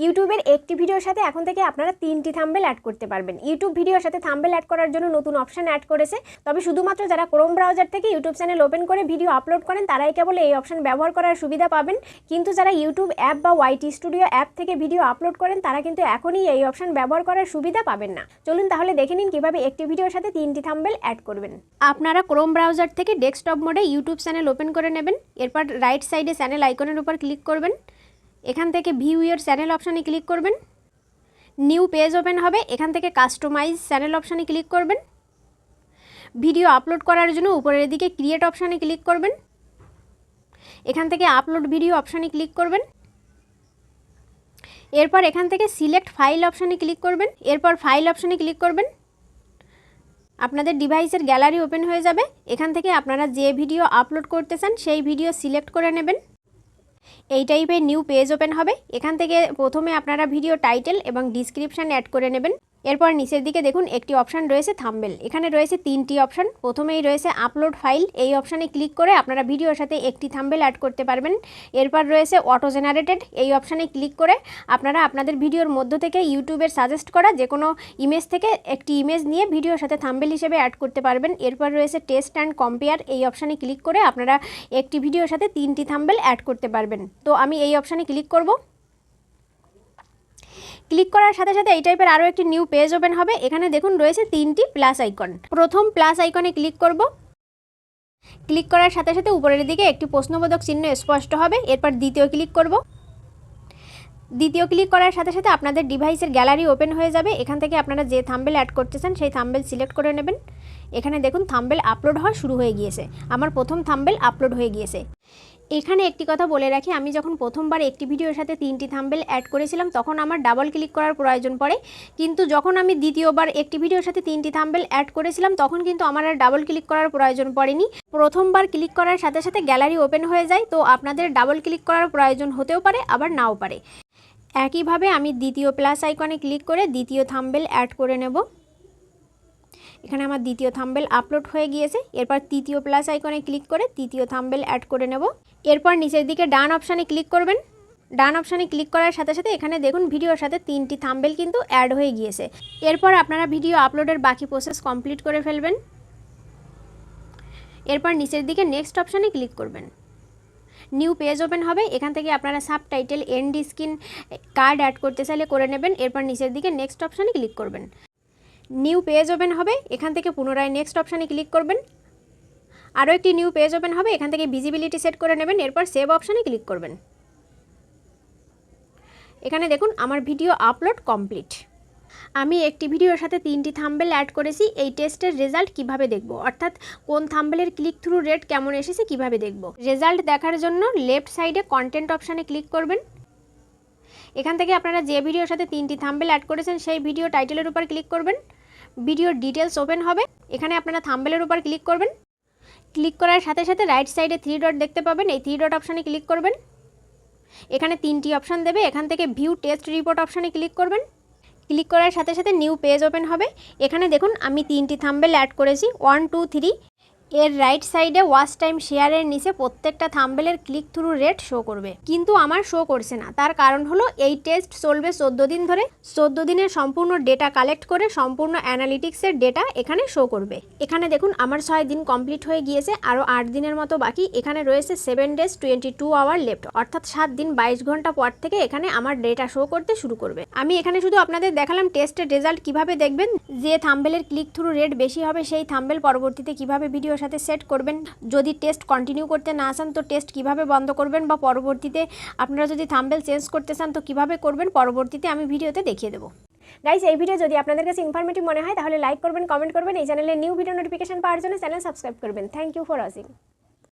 ইউটিউবের একটি ভিডিওর সাথে এখন থেকে আপনারা 3টি থাম্বনেল অ্যাড করতে পারবেন। ইউটিউব ভিডিওর সাথে থাম্বনেল অ্যাড করার জন্য নতুন অপশন অ্যাড করেছে, তবে শুধুমাত্র যারা ক্রোম ব্রাউজার থেকে ইউটিউব চ্যানেল ওপেন করে ভিডিও আপলোড করেন তারাই কেবল এই অপশন ব্যবহার করার সুবিধা পাবেন। কিন্তু যারা ইউটিউব অ্যাপ বা ওয়াইটি স্টুডিও অ্যাপ থেকে ভিডিও আপলোড করেন তারা কিন্তু এখনই এই অপশন ব্যবহার করার সুবিধা পাবেন না। চলুন তাহলে দেখে নিন কিভাবে একটি ভিডিওর সাথে 3টি থাম্বনেল অ্যাড করবেন। আপনারা ক্রোম ব্রাউজার থেকে ডেস্কটপ মোডে ইউটিউব চ্যানেল ওপেন করে নেবেন। এরপর রাইট সাইডে চ্যানেল আইকনের উপর ক্লিক করবেন। এখান থেকে ভিউ ইওর চ্যানেল অপশানে ক্লিক করবেন। নিউ পেজ ওপেন হবে, এখান থেকে কাস্টমাইজ চ্যানেল অপশানে ক্লিক করবেন। ভিডিও আপলোড করার জন্য উপরের দিকে ক্রিয়েট অপশানে ক্লিক করবেন। এখান থেকে আপলোড ভিডিও অপশানে ক্লিক করবেন। এরপর এখান থেকে সিলেক্ট ফাইল অপশানে ক্লিক করবেন। এরপর ফাইল অপশানে ক্লিক করবেন। আপনাদের ডিভাইসের গ্যালারি ওপেন হয়ে যাবে। এখান থেকে আপনারা যে ভিডিও আপলোড করতে চান সেই ভিডিও সিলেক্ট করে নেবেন। এই টাইপের নিউ পেজ ওপেন হবে। এখান থেকে প্রথমে আপনারা ভিডিও টাইটেল এবং ডিসক্রিপশান অ্যাড করে নেবেন। এরপর নিচের দিকে দেখুন একটি অপশান রয়েছে থাম্বনেল। এখানে রয়েছে 3টি অপশান। প্রথমেই রয়েছে আপলোড ফাইল, এই অপশানে ক্লিক করে আপনারা ভিডিওর সাথে একটি থাম্বনেল অ্যাড করতে পারবেন। এরপর রয়েছে অটো জেনারেটেড, এই অপশানে ক্লিক করে আপনারা আপনাদের ভিডিওর মধ্য থেকে ইউটিউবের সাজেস্ট করা যে কোনো ইমেজ থেকে একটি ইমেজ নিয়ে ভিডিওর সাথে থাম্বনেল হিসেবে অ্যাড করতে পারবেন। এরপর রয়েছে টেস্ট অ্যান্ড কম্পেয়ার, এই অপশানে ক্লিক করে আপনারা একটি ভিডিওর সাথে 3টি থাম্বনেল অ্যাড করতে পারবেন। তো আমি এই অপশানে ক্লিক করব। ক্লিক করার সাথে সাথে এই টাইপের আরও একটি নিউ পেজ ওপেন হবে। এখানে দেখুন রয়েছে 3টি প্লাস আইকন। প্রথম প্লাস আইকনে ক্লিক করব। ক্লিক করার সাথে সাথে উপরের দিকে একটি প্রশ্নবোধক চিহ্ন স্পষ্ট হবে। এরপর দ্বিতীয় ক্লিক করব। দ্বিতীয় ক্লিক করার সাথে সাথে আপনাদের ডিভাইসের গ্যালারি ওপেন হয়ে যাবে। এখান থেকে আপনারা যে থাম্বনেল অ্যাড করতে চান সেই থাম্বনেল সিলেক্ট করে নেবেন। এখানে দেখুন থাম্বনেল আপলোড হওয়া শুরু হয়ে গিয়েছে। আমার প্রথম থাম্বনেল আপলোড হয়ে গিয়েছে। এখানে একটি কথা বলে রাখি, আমি যখন প্রথমবার একটি ভিডিওর সাথে 3টি থাম্বনেল অ্যাড করেছিলাম তখন আমার ডাবল ক্লিক করার প্রয়োজন পড়ে, কিন্তু যখন আমি দ্বিতীয়বার একটি ভিডিওর সাথে 3টি থাম্বনেল অ্যাড করেছিলাম তখন কিন্তু আমার আর ডাবল ক্লিক করার প্রয়োজন পড়েনি। প্রথমবার ক্লিক করার সাথে সাথে গ্যালারি ওপেন হয়ে যায়, তো আপনাদের ডাবল ক্লিক করার প্রয়োজন হতেও পারে আবার নাও পারে। একইভাবে আমি দ্বিতীয় প্লাস আইকনে ক্লিক করে দ্বিতীয় থাম্বনেল অ্যাড করে নেব। এখানে আমার দ্বিতীয় থাম্বনেল আপলোড হয়ে গিয়েছে। এরপর তৃতীয় প্লাস আইকনে ক্লিক করে তৃতীয় থাম্বনেল অ্যাড করে নেব। এরপর নিচের দিকে ডান অপশানে ক্লিক করবেন। ডান অপশানে ক্লিক করার সাথে সাথে এখানে দেখুন ভিডিওর সাথে 3টি থাম্বনেল কিন্তু অ্যাড হয়ে গিয়েছে। এরপর আপনারা ভিডিও আপলোডের বাকি প্রসেস কমপ্লিট করে ফেলবেন। এরপর নিচের দিকে নেক্সট অপশানে ক্লিক করবেন। নিউ পেজ ওপেন হবে। এখান থেকে আপনারা subtitle, end screen, card add করতে চাইলে করে নেবেন। এরপর নিচের দিকে নেক্সট অপশানে ক্লিক করবেন। নিউ পেজ ওপেন হবে। এখান থেকে পুনরায় নেক্সট অপশানে ক্লিক করবেন। আরও একটি নিউ পেজ ওপেন হবে। এখান থেকে ভিজিবিলিটি সেট করে নেবেন। এরপর সেভ অপশানে ক্লিক করবেন। এখানে দেখুন আমার ভিডিও আপলোড কমপ্লিট। আমি একটি ভিডিওর সাথে 3টি থাম্বনেল অ্যাড করেছি। এই টেস্টের রেজাল্ট কিভাবে দেখব, অর্থাৎ কোন থাম্বনেলের ক্লিক থ্রু রেট কেমন এসেছে কিভাবে দেখব। রেজাল্ট দেখার জন্য লেফট সাইডে কন্টেন্ট অপশানে ক্লিক করবেন। এখান থেকে আপনারা যে ভিডিওর সাথে 3টি থাম্বনেল অ্যাড করেছেন সেই ভিডিও টাইটেলের উপর ক্লিক করবেন। ভিডিওর ডিটেলস ওপেন হবে। এখানে আপনারা থাম্বনেলের উপর ক্লিক করবেন। ক্লিক করার সাথে সাথে রাইট সাইডে 3 ডট দেখতে পাবেন। এই 3 ডট অপশানে ক্লিক করবেন। এখানে 3টি অপশান দেবে। এখান থেকে ভিউ টেস্ট রিপোর্ট অপশানে ক্লিক করবেন। ক্লিক করার সাথে সাথে নিউ পেজ ওপেন হবে। এখানে দেখুন আমি 3টি থাম্বনেল অ্যাড করেছি 1, 2, 3। এর রাইট সাইডে ওয়াচ টাইম শেয়ারের নিচে প্রত্যেকটা থাম্বনেলের ক্লিক থ্রু রেট শো করবে, কিন্তু আমার শো করছে না। তার কারণ হলো এই টেস্ট চলবে 14 দিন ধরে। 14 দিনের সম্পূর্ণ ডেটা কালেক্ট করে সম্পূর্ণ অ্যানালিটিক্সের ডেটা এখানে শো করবে। এখানে দেখুন আমার 6 দিন কমপ্লিট হয়ে গিয়েছে, আরও 8 দিনের মতো বাকি। এখানে রয়েছে 7 days 22 আওয়ার লেফট, অর্থাৎ 7 দিন 22 ঘন্টা পর থেকে এখানে আমার ডেটা শো করতে শুরু করবে। আমি এখানে শুধু আপনাদের দেখালাম টেস্টের রেজাল্ট কিভাবে দেখবেন। যে থাম্বনেলের ক্লিক থ্রু রেট বেশি হবে সেই থাম্বনেল পরবর্তীতে কিভাবে ভিডিও সাথে সেট করবেন। যদি টেস্ট কন্টিনিউ করতে না চান তো টেস্ট কিভাবে বন্ধ করবেন, বা পরবর্তীতে আপনারা যদি থাম্বনেল চেঞ্জ করতে চান তো কিভাবে করবেন পরবর্তীতে আমি ভিডিওতে দেখিয়ে দেবো। গাইস, এই ভিডিও যদি আপনাদের কাছে ইনফরমেটিভ মনে হয় তাহলে লাইক করবেন, কমেন্ট করবেন। এই চ্যানেলে নিউ ভিডিও নোটিফিকেশন পাওয়ার জন্য চ্যানেল সাবস্ক্রাইব করবেন। Thank you for watching.